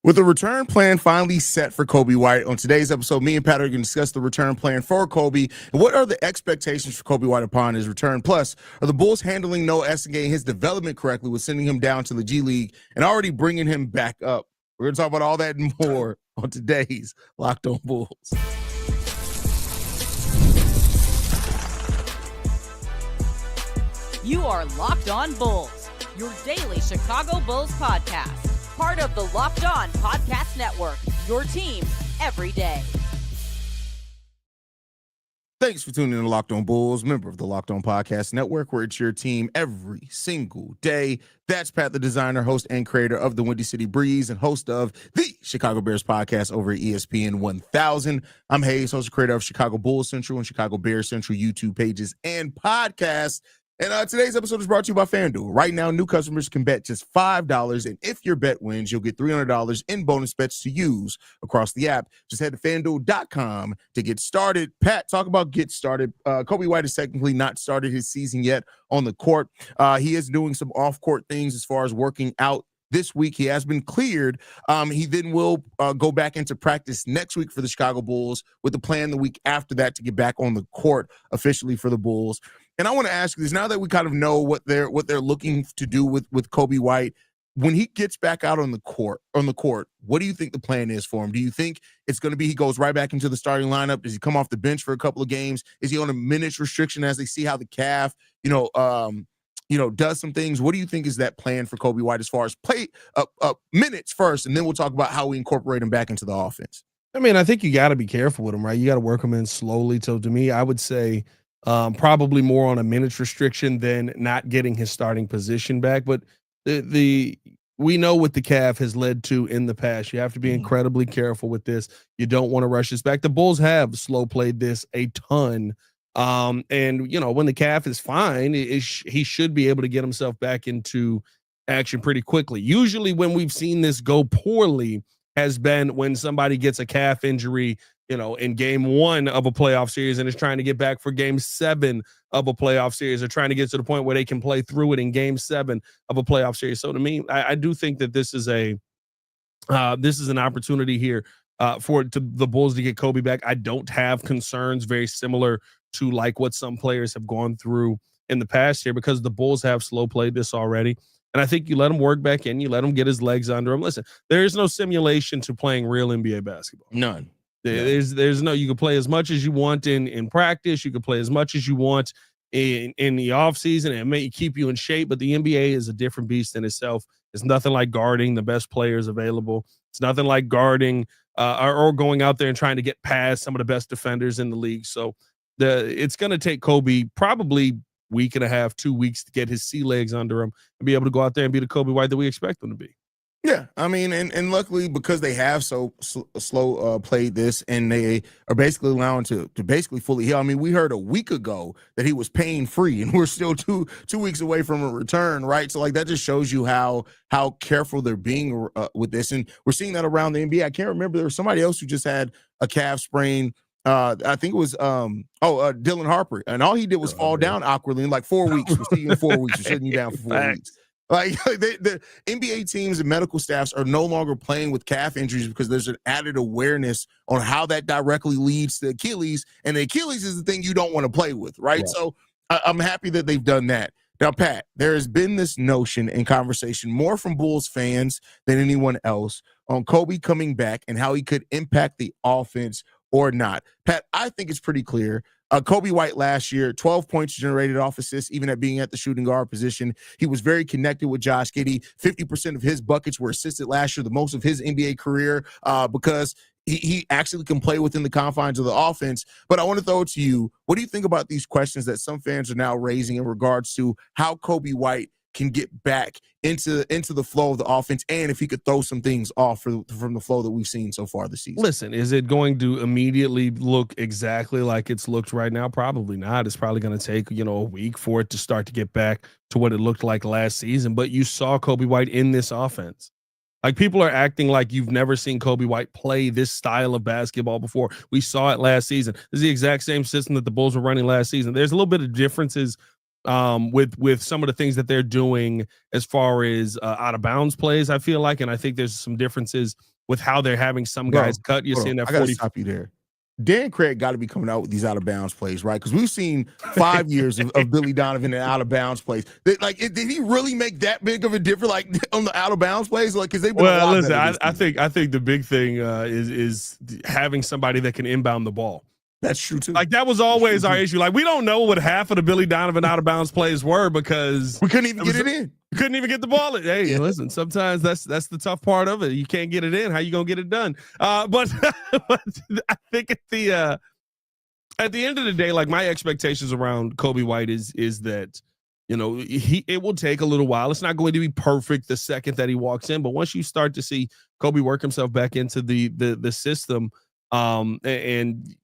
With the return plan finally set for Coby White, on today's episode, me and Pat are going to discuss the return plan for Coby and what are the expectations for Coby White upon his return. Plus, are the Bulls handling Noa Essengue and his development correctly with sending him down to the G League and already bringing him back up? We're going to talk about all that and more on today's Locked On Bulls. You are Locked On Bulls, your daily Chicago Bulls podcast. Part of the Locked On Podcast Network, your team every day. Thanks for tuning in to Locked On Bulls, member of the Locked On Podcast Network, where it's your team every single day. That's Pat, the designer, host, and creator of the Windy City Breeze and host of the Chicago Bears podcast over at ESPN 1000. I'm Haize, host and creator of Chicago Bulls Central and Chicago Bears Central YouTube pages and podcasts. And today's episode is brought to you by FanDuel. Right now, new customers can bet just $5, and if your bet wins, you'll get $300 in bonus bets to use across the app. Just head to FanDuel.com to get started. Pat, talk about get started. Coby White has technically not started his season yet on the court. He is doing some off-court things as far as working out this week. He has been cleared. He then will go back into practice next week for the Chicago Bulls with the plan the week after that to get back on the court officially for the Bulls. And I want to ask you this, now that we kind of know what they're looking to do with Coby White, when he gets back out on the court, what do you think the plan is for him? Do you think it's going to be he goes right back into the starting lineup? Does he come off the bench for a couple of games? Is he on a minutes restriction as they see how the calf, does some things? What do you think is that plan for Coby White as far as play minutes first, and then we'll talk about how we incorporate him back into the offense? I mean, I think you got to be careful with him, right? You got to work him in slowly. So to me, I would say probably more on a minutes restriction than not getting his starting position back. But we know what the calf has led to in the past. You have to be incredibly careful with this. You don't want to rush this back. The Bulls have slow played this a ton. And when the calf is fine, he should be able to get himself back into action pretty quickly. Usually when we've seen this go poorly has been when somebody gets a calf injury, in game 1 of a playoff series and is trying to get back for game 7 of a playoff series, or trying to get to the point where they can play through it in game 7 of a playoff series. So to me, I do think that this is an opportunity here for the Bulls to get Coby back. I don't have concerns very similar to like what some players have gone through in the past here, because the Bulls have slow played this already. And I think you let him work back in, you let him get his legs under him. Listen, there is no simulation to playing real NBA basketball. None. There's no, you can play as much as you want in practice. You can play as much as you want in the off season, and it may keep you in shape, but the NBA is a different beast in itself. It's nothing like guarding the best players available. It's nothing like guarding or going out there and trying to get past some of the best defenders in the league. So it's going to take Coby probably week and a half, 2 weeks to get his sea legs under him and be able to go out there and be the Coby White that we expect him to be. Yeah, I mean, and luckily, because they have so slow played this, and they are basically allowing to basically fully heal. I mean, we heard a week ago that he was pain free, and we're still two weeks away from a return, right? So like that just shows you how careful they're being with this, and we're seeing that around the NBA. I can't remember, there was somebody else who just had a calf sprain. I think it was Dylan Harper, and all he did was fall down awkwardly in like 4 weeks. We're seeing 4 weeks, we're sitting you down for 4 weeks. Like the NBA teams and medical staffs are no longer playing with calf injuries because there's an added awareness on how that directly leads to Achilles, and the Achilles is the thing you don't want to play with, right? Yeah. So I'm happy that they've done that. Now, Pat, there has been this notion and conversation more from Bulls fans than anyone else on Coby coming back and how he could impact the offense or not. Pat, I think it's pretty clear. Coby White last year, 12 points generated off assists, even at being at the shooting guard position. He was very connected with Josh Giddey. 50% of his buckets were assisted last year, the most of his NBA career, because he actually can play within the confines of the offense. But I want to throw it to you. What do you think about these questions that some fans are now raising in regards to how Coby White can get back into the flow of the offense, and if he could throw some things off from the flow that we've seen so far this season? Listen, is it going to immediately look exactly like it's looked right now? Probably not. It's probably going to take, a week for it to start to get back to what it looked like last season. But you saw Coby White in this offense. Like, people are acting like you've never seen Coby White play this style of basketball before. We saw it last season. This is the exact same system that the Bulls were running last season. There's a little bit of differences with some of the things that they're doing as far as out of bounds plays, I feel like, and I think there's some differences with how they're having some guys cut. You're seeing that I got to stop you there. Dan Craig got to be coming out with these out of bounds plays, right? Because we've seen 5 years of Billy Donovan and out of bounds plays. Did he really make that big of a difference, like on the out of bounds plays? Like, because they've been. Well, listen, I think the big thing is having somebody that can inbound the ball. That's true too. Like that was always our issue. Like we don't know what half of the Billy Donovan out of bounds plays were because we couldn't even get it in. We couldn't even get the ball in. Hey, listen, sometimes that's the tough part of it. You can't get it in. How you gonna get it done? But I think at the end of the day, like my expectations around Coby White is that, you know, it will take a little while. It's not going to be perfect the second that he walks in, but once you start to see Coby work himself back into the system, and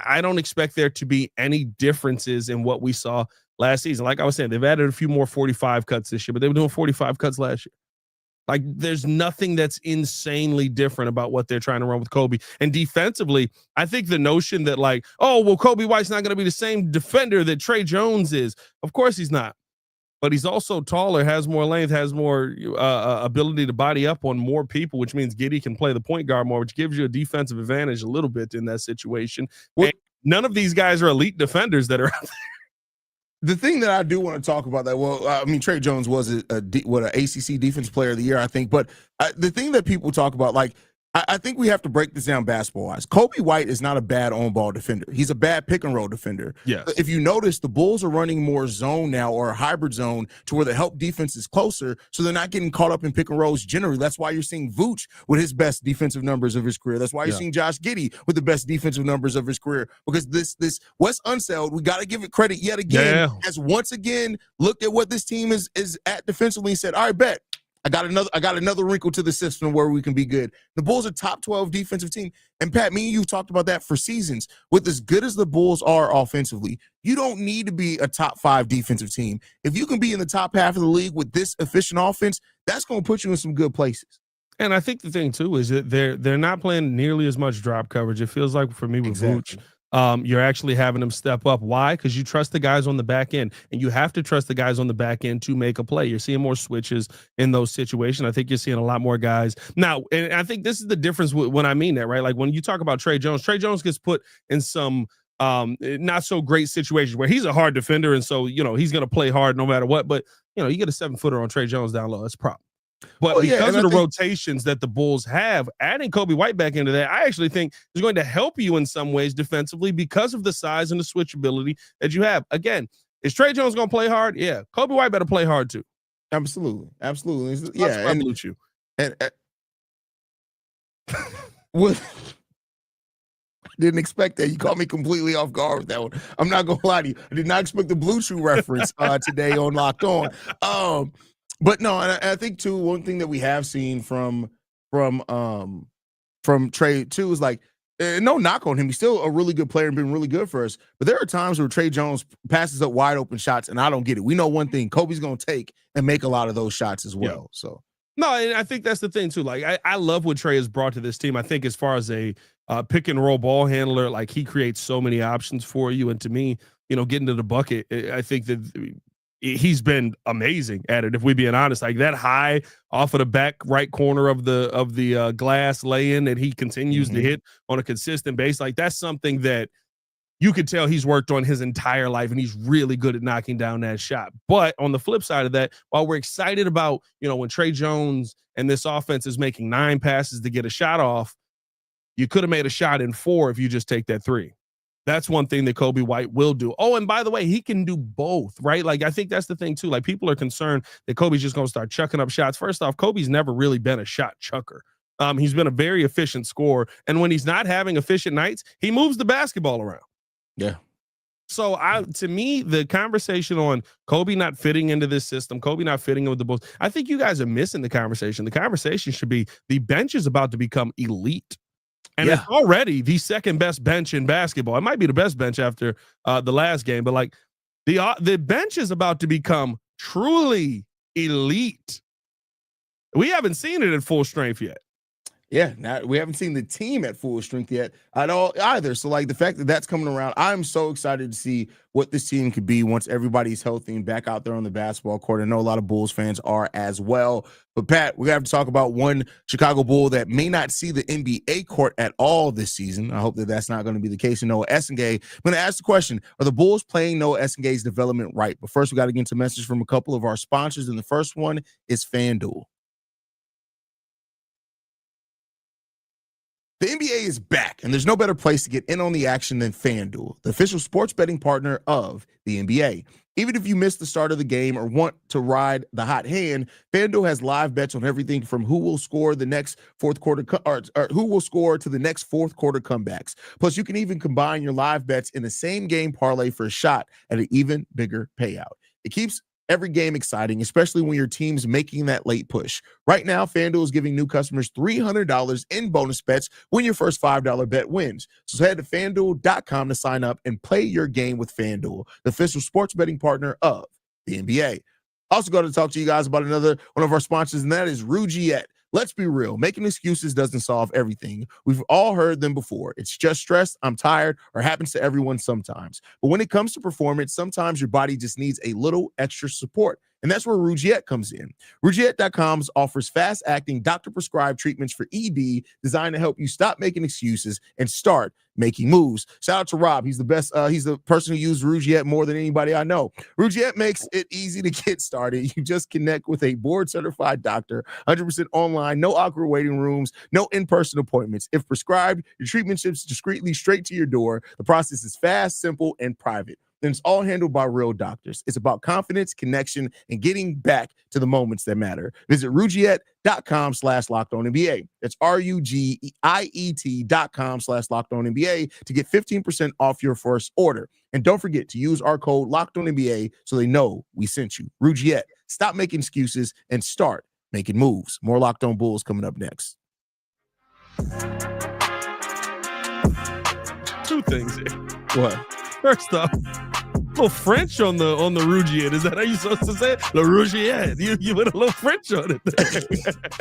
I don't expect there to be any differences in what we saw last season. Like I was saying, they've added a few more 45 cuts this year, but they were doing 45 cuts last year. Like there's nothing that's insanely different about what they're trying to run with Coby. And defensively, I think the notion that like, oh, well, Coby White's not going to be the same defender that Trey Jones is. Of course he's not. But he's also taller, has more length, has more ability to body up on more people, which means Giddey can play the point guard more, which gives you a defensive advantage a little bit in that situation. Well, none of these guys are elite defenders that are out there. The thing that I do want to talk about that, well, I mean, Trey Jones was an ACC Defense Player of the Year, I think. But the thing that people talk about, like, I think we have to break this down basketball-wise. Coby White is not a bad on-ball defender. He's a bad pick-and-roll defender. Yes. If you notice, the Bulls are running more zone now, or a hybrid zone, to where the help defense is closer, so they're not getting caught up in pick-and-rolls generally. That's why you're seeing Vooch with his best defensive numbers of his career. That's why you're seeing Josh Giddey with the best defensive numbers of his career. Because this Wes Unseld, we got to give it credit yet again, has once again looked at what this team is at defensively and said, all right, bet. I got another wrinkle to the system where we can be good. The Bulls are top 12 defensive team. And Pat, me and you've talked about that for seasons. With as good as the Bulls are offensively, you don't need to be a top 5 defensive team. If you can be in the top half of the league with this efficient offense, that's going to put you in some good places. And I think the thing too is that they're not playing nearly as much drop coverage. It feels like for me with Vooch, you're actually having them step up. Why? Because you trust the guys on the back end, and you have to trust the guys on the back end to make a play. You're seeing more switches in those situations. I think you're seeing a lot more guys now. And I think this is the difference when I mean that, right? Like when you talk about Trey Jones gets put in some not so great situations where he's a hard defender. And so, you know, he's going to play hard no matter what, but you know, you get a 7-footer on Trey Jones down low. That's a problem. But because of the rotations that the Bulls have, adding Coby White back into that, I actually think is going to help you in some ways defensively because of the size and the switchability that you have. Again, is Trey Jones going to play hard? Yeah. Coby White better play hard too. Absolutely. Yeah. And Blue Chew. And what? Didn't expect that. You caught me completely off guard with that one. I'm not going to lie to you. I did not expect the Blue Chew reference today on Locked On. But no, and I think too, one thing that we have seen from Trey too is like, no knock on him. He's still a really good player and been really good for us. But there are times where Trey Jones passes up wide open shots, and I don't get it. We know one thing: Coby's going to take and make a lot of those shots as well. So no, and I think that's the thing too. Like I love what Trey has brought to this team. I think as far as a pick and roll ball handler, like he creates so many options for you. And to me, you know, getting to the bucket, I think that he's been amazing at it. If we're being honest, like that high off of the back right corner of the glass lay-in that he continues to hit on a consistent base, like that's something that you could tell he's worked on his entire life, and he's really good at knocking down that shot. But on the flip side of that, while we're excited about, you know, when Trey Jones and this offense is making 9 passes to get a shot off, you could have made a shot in 4 if you just take that 3. That's one thing that Coby White will do. Oh, and by the way, he can do both, right? Like, I think that's the thing, too. Like, people are concerned that Coby's just going to start chucking up shots. First off, Coby's never really been a shot chucker. He's been a very efficient scorer. And when he's not having efficient nights, he moves the basketball around. Yeah. So, to me, the conversation on Coby not fitting into this system, Coby not fitting in with the Bulls, I think you guys are missing the conversation. The conversation should be the bench is about to become elite. And it's already the second best bench in basketball. It might be the best bench after the last game, but like the bench is about to become truly elite. We haven't seen it at full strength yet. Yeah, we haven't seen the team at full strength yet at all either. So, like, the fact that that's coming around, I'm so excited to see what this team could be once everybody's healthy and back out there on the basketball court. I know a lot of Bulls fans are as well. But, Pat, we're going to have to talk about one Chicago Bull that may not see the NBA court at all this season. I hope that that's not going to be the case in Noa Essengue. I'm going to ask the question, are the Bulls playing Noa Essenge's development right? But first, we got to get into a message from a couple of our sponsors, and the first one is FanDuel. The NBA is back, and there's no better place to get in on the action than FanDuel, the official sports betting partner of the NBA. Even if you missed the start of the game or want to ride the hot hand, FanDuel has live bets on everything from who will score the next fourth quarter or who will score to the next fourth quarter comebacks. Plus, you can even combine your live bets in the same game parlay for a shot at an even bigger payout. It keeps every game exciting, especially when your team's making that late push. Right now, FanDuel is giving new customers $300 in bonus bets when your first $5 bet wins. So head to FanDuel.com to sign up and play your game with FanDuel, the official sports betting partner of the NBA. Also going to talk to you guys about another one of our sponsors, and that is Rugiet. Let's be real. Making excuses doesn't solve everything. We've all heard them before. It's just stress, I'm tired, or happens to everyone sometimes. But when it comes to performance, sometimes your body just needs a little extra support. And that's where Rugiet comes in. Rugiet.com offers fast-acting, doctor-prescribed treatments for ED designed to help you stop making excuses and start making moves. Shout out to Rob. He's the best. He's the person who used Rugiet more than anybody I know. Rugiet makes it easy to get started. You just connect with a board-certified doctor, 100% online, no awkward waiting rooms, no in-person appointments. If prescribed, your treatment ships discreetly straight to your door. The process is fast, simple, and private. Then it's all handled by real doctors. It's about confidence, connection, and getting back to the moments that matter. Visit Rugiet.com/LockedOnNBA. That's RUGIET.com/LockedOnNBA to get 15% off your first order. And don't forget to use our code LockedOnNBA so they know we sent you. Rugiet, stop making excuses and start making moves. More Locked On Bulls coming up next. Two things here. What? First off, little French on the Rugiet. Is that how you supposed to say it? Le Rugiet. You put a little French on it there.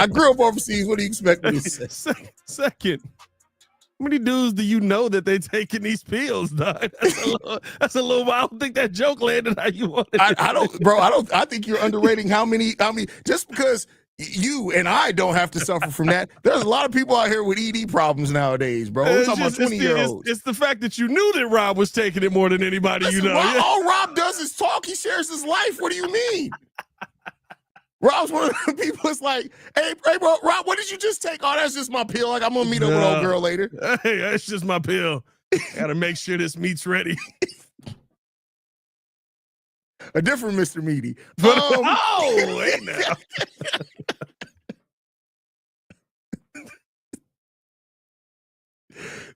I grew up overseas. What do you expect me to say? Second, how many dudes do you know that they taking these pills, dog? That's a little. I don't think that joke landed how you wanted. I don't, bro. I think you're underrating how many. Just because you and I don't have to suffer from that. There's a lot of people out here with ED problems nowadays, bro. We're talking about 20-year-olds. It's the fact that you knew that Rob was taking it more than anybody. Listen, you know. All Rob does is talk. He shares his life. What do you mean? Rob's one of the people that's like, hey, bro, Rob, what did you just take? Oh, that's just my pill. Like, I'm going to meet up with old girl later. Hey, that's just my pill. Got to make sure this meat's ready. A different Mr. Meaty. Hey now.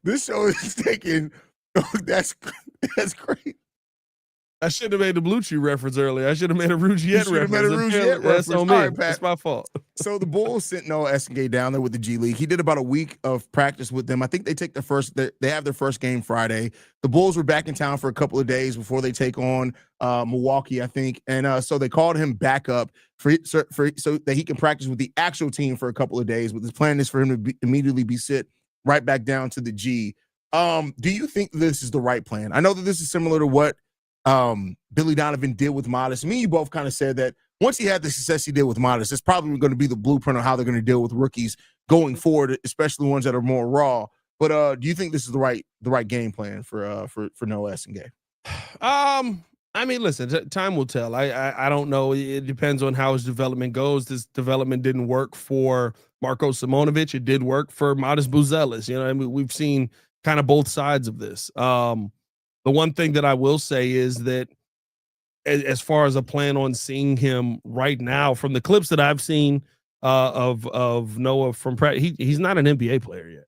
This show is taking. That's great. I should have made the Blue Chew reference earlier. I should have made a Rugiet reference. That's on me. Right, that's my fault. So the Bulls sent Noa Essengue down there with the G League. He did about a week of practice with them. I think they take they have their first game Friday. The Bulls were back in town for a couple of days before they take on Milwaukee, I think. And so they called him back up so that he can practice with the actual team for a couple of days. But the plan is for him to immediately be sent right back down to the G. Do you think this is the right plan? I know that this is similar to what Billy Donovan did with Modest. Me and you both kind of said that once he had the success he did with Modest, it's probably going to be the blueprint on how they're going to deal with rookies going forward, especially ones that are more raw. But do you think this is the right game plan for Noa Essengue? I mean, listen, time will tell. I don't know. It depends on how his development goes. This development didn't work for Marko Simonovic. It did work for Modest Buzelis. You know, I mean, we've seen kind of both sides of this. The one thing that I will say is that as far as a plan on seeing him right now, from the clips that I've seen of Noah from practice, he's not an NBA player yet.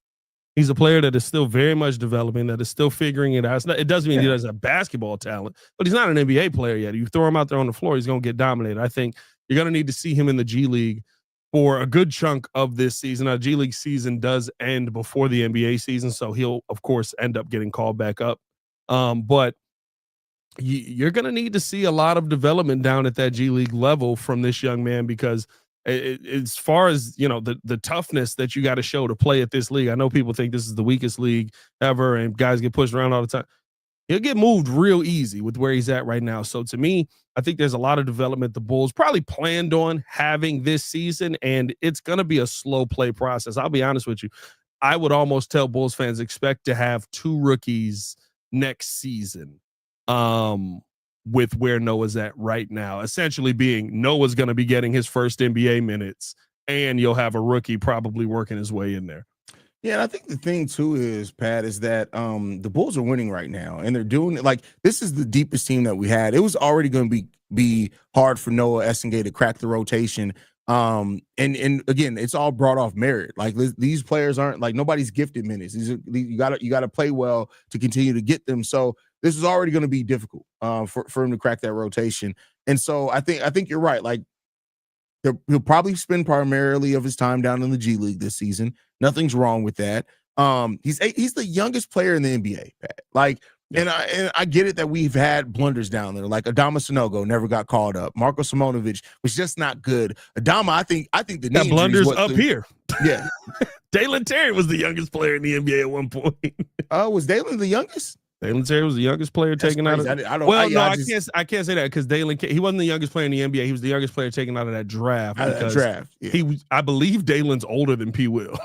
He's a player that is still very much developing, that is still figuring it out. It doesn't mean he doesn't have basketball talent, but he's not an NBA player yet. You throw him out there on the floor, he's going to get dominated. I think you're going to need to see him in the G League for a good chunk of this season. Now, G League season does end before the NBA season, so he'll, of course, end up getting called back up. But you're going to need to see a lot of development down at that G League level from this young man, because As far as, the toughness that you got to show to play at this league, I know people think this is the weakest league ever and guys get pushed around all the time. He'll get moved real easy with where he's at right now. So to me, I think there's a lot of development the Bulls probably planned on having this season, and it's going to be a slow play process. I'll be honest with you. I would almost tell Bulls fans expect to have 2 rookies next season with where Noah's at right now, essentially being Noah's going to be getting his first NBA minutes, and you'll have a rookie probably working his way in there. Yeah, and I think the thing too is, Pat, is that the Bulls are winning right now, and they're doing it like this is the deepest team that we had. It was already going to be hard for Noa Essengue to crack the rotation. And again, it's all brought off merit. Like these players aren't like nobody's gifted minutes. You gotta play well to continue to get them. So this is already going to be difficult for him to crack that rotation. And so I think you're right. Like he'll probably spend primarily of his time down in the G League this season. Nothing's wrong with that. He's the youngest player in the NBA, Pat. Like, and I get it that we've had blunders down there. Like Adama Sanogo never got called up. Marko Simonovic was just not good. Adama, I think the knee blunders up here. Yeah, Dalen Terry was the youngest player in the NBA at one point. Was Dalen the youngest? Dalen Terry was the youngest player taken out of. I can't say that because Dalen he wasn't the youngest player in the NBA. He was the youngest player taken out of that draft. Yeah. I believe Dalen's older than P. Will.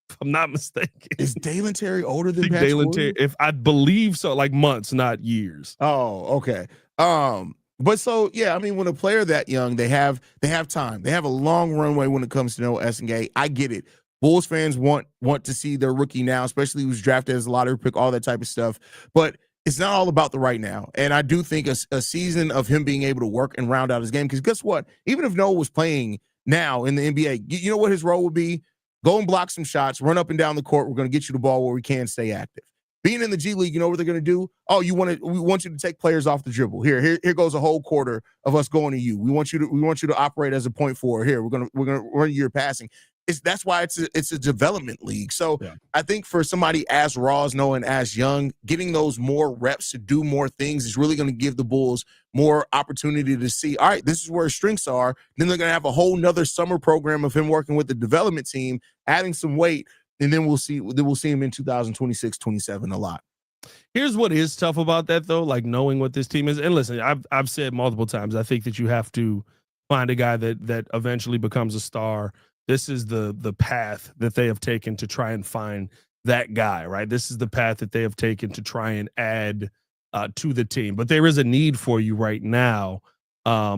If I'm not mistaken. Is Dalen Terry older than Dalen Terry? If I believe so, like months, not years. Oh, okay. But so yeah, I mean, when a player that young, they have time. They have a long runway when it comes to Noa Essengue. I get it. Bulls fans want to see their rookie now, especially who's drafted as a lottery pick, all that type of stuff. But it's not all about the right now. And I do think a season of him being able to work and round out his game, because guess what? Even if Noah was playing now in the NBA, you know what his role would be? Go and block some shots, run up and down the court. We're going to get you the ball where we can stay active. Being in the G League, you know what they're going to do? Oh, we want you to take players off the dribble. Here goes a whole quarter of us going to you. We want you to operate as a point forward. Here, we're gonna run your passing. That's why it's a development league. So yeah. I think for somebody as raw as Noah and as young, getting those more reps to do more things is really going to give the Bulls more opportunity to see, all right, this is where his strengths are. Then they're going to have a whole nother summer program of him working with the development team, adding some weight, and then we'll see him in 2026, 27 a lot. Here's what is tough about that, though, like knowing what this team is. And listen, I've said multiple times, I think that you have to find a guy that eventually becomes a star. This is the path that they have taken to try and find that guy, right? This is the path that they have taken to try and add to the team. But there is a need for you right now,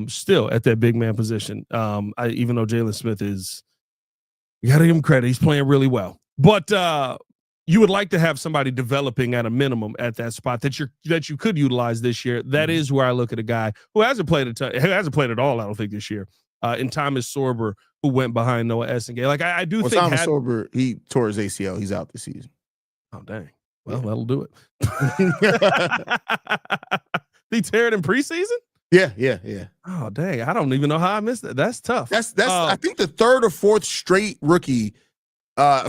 still at that big man position. Even though Jalen Smith is, you got to give him credit, he's playing really well. But you would like to have somebody developing at a minimum at that spot that you could utilize this year. That is where I look at a guy who hasn't played at all. I don't think this year. And Thomas Sorber, who went behind Noa Essengue. Like I do think Thomas Sorber, he tore his ACL. He's out this season. Oh dang! Well, that'll do it. He tear it in preseason? Yeah. Oh dang! I don't even know how I missed that. That's tough. That's I think the third or fourth straight rookie,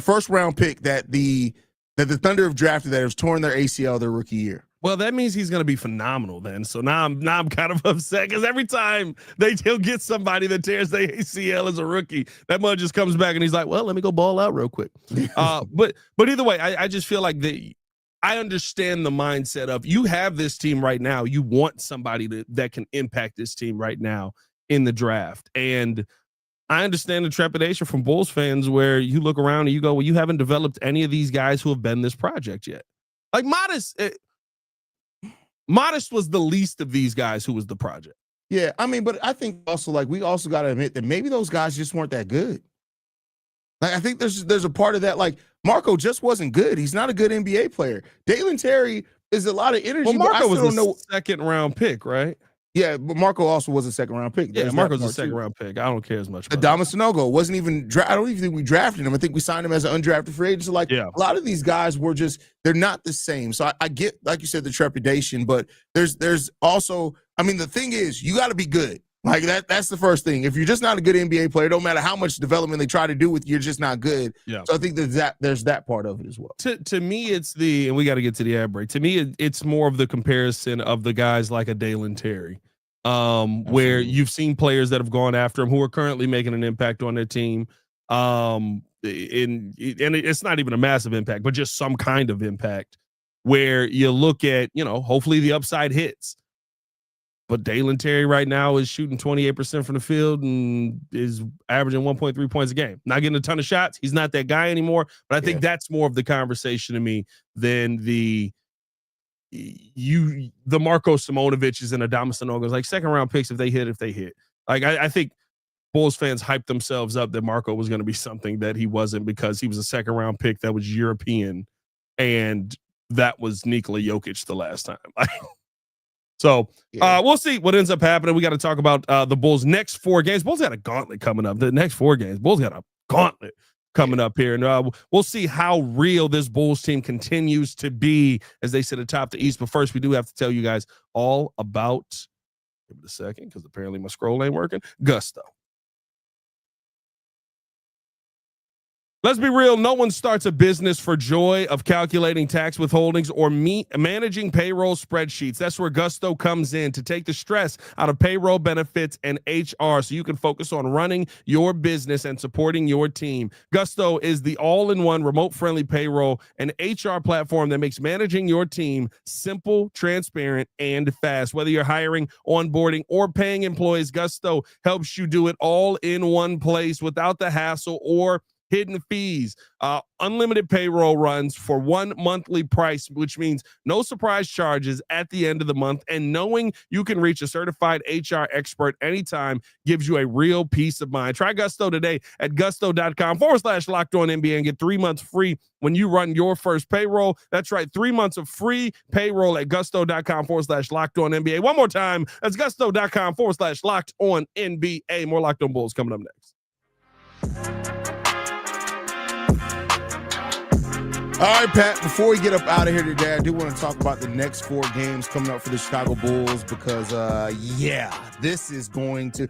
first round pick that the Thunder have drafted that has torn their ACL their rookie year. Well, that means he's going to be phenomenal then. So now I'm kind of upset because every time he'll get somebody that tears their ACL as a rookie, that mud just comes back and he's like, well, let me go ball out real quick. But either way, I just feel like I understand the mindset of you have this team right now. You want somebody that can impact this team right now in the draft. And I understand the trepidation from Bulls fans where you look around and you go, well, you haven't developed any of these guys who have been this project yet. Like Modest was the least of these guys who was the project. Yeah, I mean, but I think also like we also got to admit that maybe those guys just weren't that good. Like I think there's a part of that. Like Marko just wasn't good. He's not a good NBA player. Dalen Terry is a lot of energy. Well, Marko was a second round pick, right? Yeah, but Marko also was a second round pick. Yeah, Marko's a second round pick. I don't care as much. Adama Sanogo wasn't even. I don't even think we drafted him. I think we signed him as an undrafted free agent. So like a lot of these guys were they're not the same. So I get, like you said, the trepidation, but there's also, I mean, the thing is, you got to be good. Like that's the first thing. If you're just not a good NBA player, don't matter how much development they try to do with you, you're just not good. Yeah. So I think there's that part of it as well. To me, it's and we got to get to the ad break. To me, it's more of the comparison of the guys like a Dalen Terry. where you've seen players that have gone after him who are currently making an impact on their team. And it's not even a massive impact, but just some kind of impact where you look at, hopefully the upside hits. But Dalen Terry right now is shooting 28% from the field and is averaging 1.3 points a game. Not getting a ton of shots. He's not that guy anymore. But I think that's more of the conversation to me than the Marko Simonoviches and Adama Sanogas, like second round picks if they hit. Like I think Bulls fans hyped themselves up that Marko was going to be something that he wasn't because he was a second round pick that was European, and that was Nikola Jokic the last time. So we'll see what ends up happening. We got to talk about the Bulls' next 4 games. Bulls got a gauntlet coming up. The next 4 games, Bulls got a gauntlet coming up here. And we'll see how real this Bulls team continues to be as they sit atop the East. But first, we do have to tell you guys all about, give it a second, because apparently my scroll ain't working, Gusto. Let's be real. No one starts a business for joy of calculating tax withholdings or managing payroll spreadsheets. That's where Gusto comes in to take the stress out of payroll benefits and HR so you can focus on running your business and supporting your team. Gusto is the all-in-one remote-friendly payroll and HR platform that makes managing your team simple, transparent, and fast. Whether you're hiring, onboarding, or paying employees, Gusto helps you do it all in one place without the hassle or hidden fees. Unlimited payroll runs for one monthly price, which means no surprise charges at the end of the month. And knowing you can reach a certified HR expert anytime gives you a real peace of mind. Try Gusto today at gusto.com/LockedOnNBA and get 3 months free when you run your first payroll. That's right, 3 months of free payroll at gusto.com/LockedOnNBA. One more time, that's gusto.com/LockedOnNBA. More Locked On Bulls coming up next. All right, Pat, before we get up out of here today, I do want to talk about the next 4 games coming up for the Chicago Bulls because, this is going to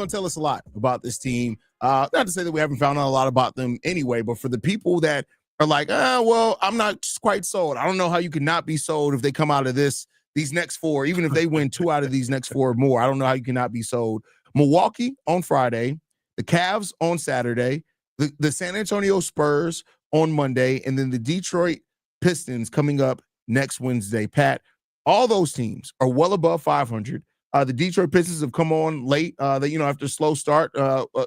tell us a lot about this team. Not to say that we haven't found out a lot about them anyway, but for the people that are like, I'm not quite sold. I don't know how you could not be sold if they come out of these next 4, even if they win 2 out of these next 4 or more. I don't know how you cannot be sold. Milwaukee on Friday, the Cavs on Saturday, the San Antonio Spurs on Monday, and then the Detroit Pistons coming up next Wednesday. Pat, all those teams are well above 500. The Detroit Pistons have come on late, after a slow start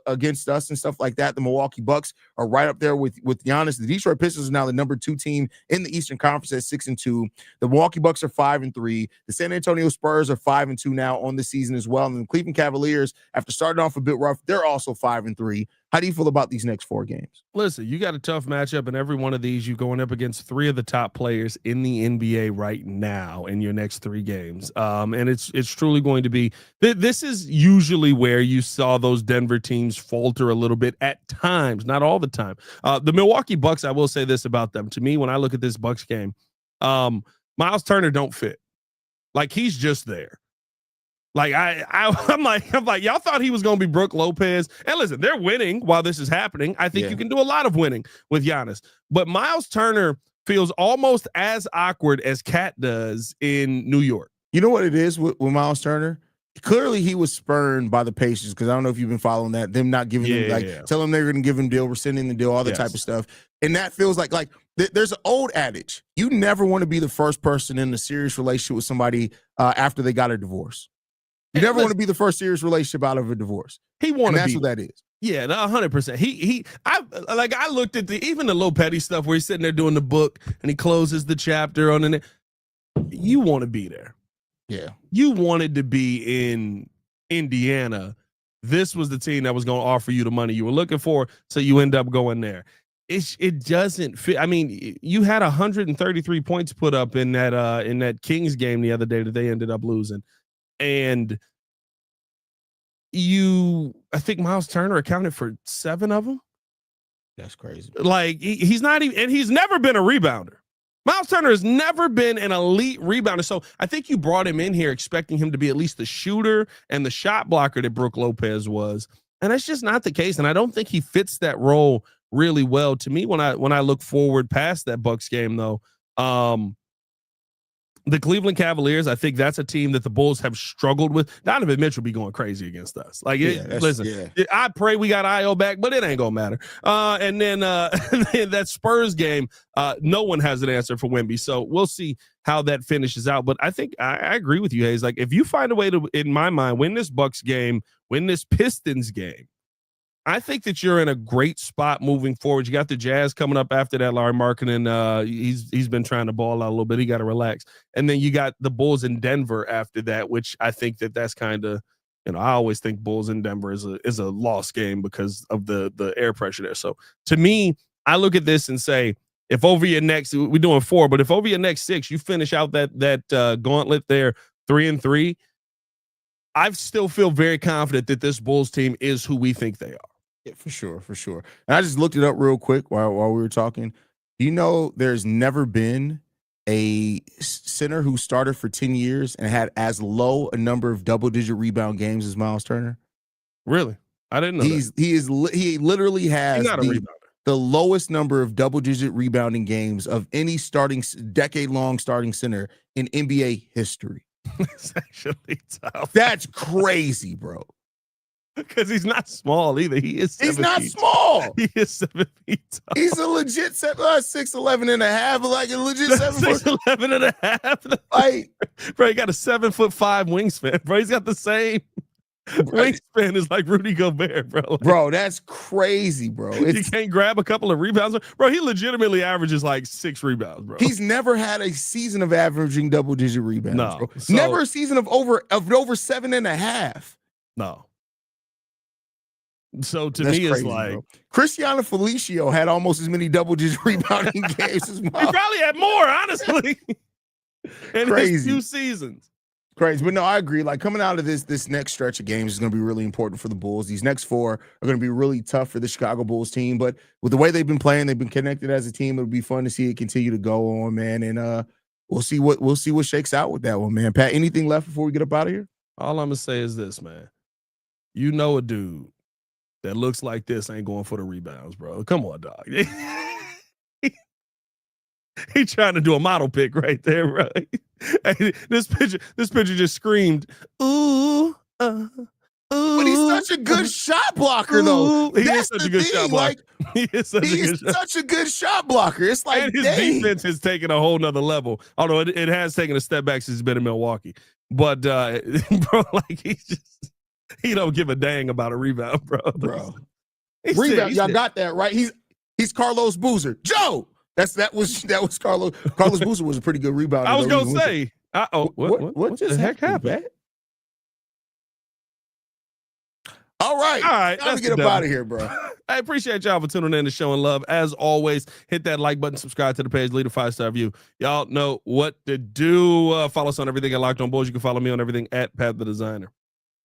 against us and stuff like that. The Milwaukee Bucks are right up there with Giannis. The Detroit Pistons are now the number 2 team in the Eastern Conference at 6-2. The Milwaukee Bucks are 5-3. The San Antonio Spurs are 5-2 now on the season as well. And the Cleveland Cavaliers, after starting off a bit rough, they're also 5-3. How do you feel about these next 4 games? Listen, you got a tough matchup in every one of these. You're going up against 3 of the top players in the NBA right now in your next 3 games. And it's truly going to be, this is usually where you saw those Denver teams falter a little bit at times, not all the time. The Milwaukee Bucks, I will say this about them. To me, when I look at this Bucks game, Miles Turner don't fit. Like, he's just there. Like I'm like, y'all thought he was going to be Brook Lopez. And listen, they're winning while this is happening. I think you can do a lot of winning with Giannis. But Miles Turner feels almost as awkward as Cat does in New York. You know what it is with Miles Turner? Clearly, he was spurned by the Pacers because I don't know if you've been following that. Them not giving him, tell him they're going to give him deal, rescinding the deal, all that type of stuff. And that feels like there's an old adage. You never want to be the first person in a serious relationship with somebody after they got a divorce. You never want to be the first serious relationship out of a divorce. He wanted to be. That's what that is. Yeah, 100%. I looked at even the little petty stuff where he's sitting there doing the book and he closes the chapter on it. You want to be there. Yeah. You wanted to be in Indiana. This was the team that was going to offer you the money you were looking for, so you end up going there. It doesn't fit. I mean, you had 133 points put up in that Kings game the other day that they ended up losing. And I think Miles Turner accounted for 7 of them. That's crazy. Like he's not even, and he's never been a rebounder. Miles Turner has never been an elite rebounder. So I think you brought him in here expecting him to be at least the shooter and the shot blocker that Brook Lopez was. And that's just not the case. And I don't think he fits that role really well. To me, when I look forward past that Bucks game, though, the Cleveland Cavaliers, I think that's a team that the Bulls have struggled with. Donovan Mitchell be going crazy against us. Like, listen, I pray we got IO back, but it ain't gonna matter. And then that Spurs game, no one has an answer for Wemby. So we'll see how that finishes out. But I think I agree with you, Haize. Like, if you find a way to, in my mind, win this Bucks game, win this Pistons game, I think that you're in a great spot moving forward. You got the Jazz coming up after that. Larry Markkinen, he's been trying to ball out a little bit. He got to relax. And then you got the Bulls in Denver after that, which I think that's kind of, I always think Bulls in Denver is a lost game because of the air pressure there. So to me, I look at this and say, if over your next, we're doing 4, but if over your next 6, you finish out that gauntlet there 3-3, I still feel very confident that this Bulls team is who we think they are. Yeah, for sure. And I just looked it up real quick while we were talking. There's never been a center who started for 10 years and had as low a number of double-digit rebound games as Miles Turner. Really? I didn't know that. He literally has the lowest number of double-digit rebounding games of any decade-long starting center in NBA history. It's actually tough. That's crazy, bro. Because he's not small either. He's not small. He is 7 feet tall. He's a legit 6'11" and a half, like a legit 6'11" and a half. Like, bro, he got a 7'5" wingspan. Bro, he's got the same wingspan as like Rudy Gobert, bro. Like, bro, that's crazy, bro. You can't grab a couple of rebounds, bro. He legitimately averages like 6 rebounds, bro. He's never had a season of averaging double-digit rebounds. No, bro. Never a season of over 7.5. No. So to me, it's like, bro. Cristiano Felicio had almost as many double-digit rebounding games as well. He probably had more, honestly, in his 2 seasons. Crazy, but no, I agree. Like, coming out of this next stretch of games is going to be really important for the Bulls. These next 4 are going to be really tough for the Chicago Bulls team. But with the way they've been playing, they've been connected as a team. It'll be fun to see it continue to go on, man. And we'll see what shakes out with that one, man. Pat, anything left before we get up out of here? All I'm gonna say is this, man. A dude that looks like this ain't going for the rebounds, bro. Come on, dog. He trying to do a model pick right there, bro. Hey, this picture just screamed, ooh, ooh. But he's such a good shot blocker, though. He is such a good shot blocker. He is such a good shot blocker. It's like, and his defense has taken a whole nother level. Although it has taken a step back since he's been in Milwaukee. But bro, like he don't give a dang about a rebound, bro. Rebound, y'all got that right. He's Carlos Boozer. Joe. That was Carlos. Carlos Boozer was a pretty good rebounder. I was gonna say, what just the heck happened? All right. Time to get up out of here, bro. I appreciate y'all for tuning in and showing love. As always, hit that like button, subscribe to the page, leave a 5-star review. Y'all know what to do. Follow us on everything at Locked On Bulls. You can follow me on everything at Pat the Designer.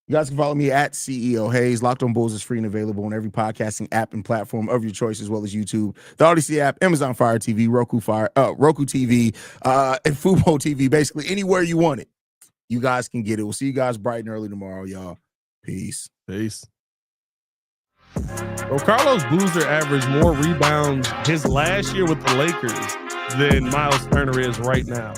You guys can follow me at CEO Haize. Locked On Bulls is free and available on every podcasting app and platform of your choice, as well as YouTube, the Odyssey app, Amazon Fire TV, Roku TV, and Fubo TV. Basically, anywhere you want it, you guys can get it. We'll see you guys bright and early tomorrow, y'all. Peace. Bro, Carlos Boozer averaged more rebounds his last year with the Lakers than Miles Turner is right now.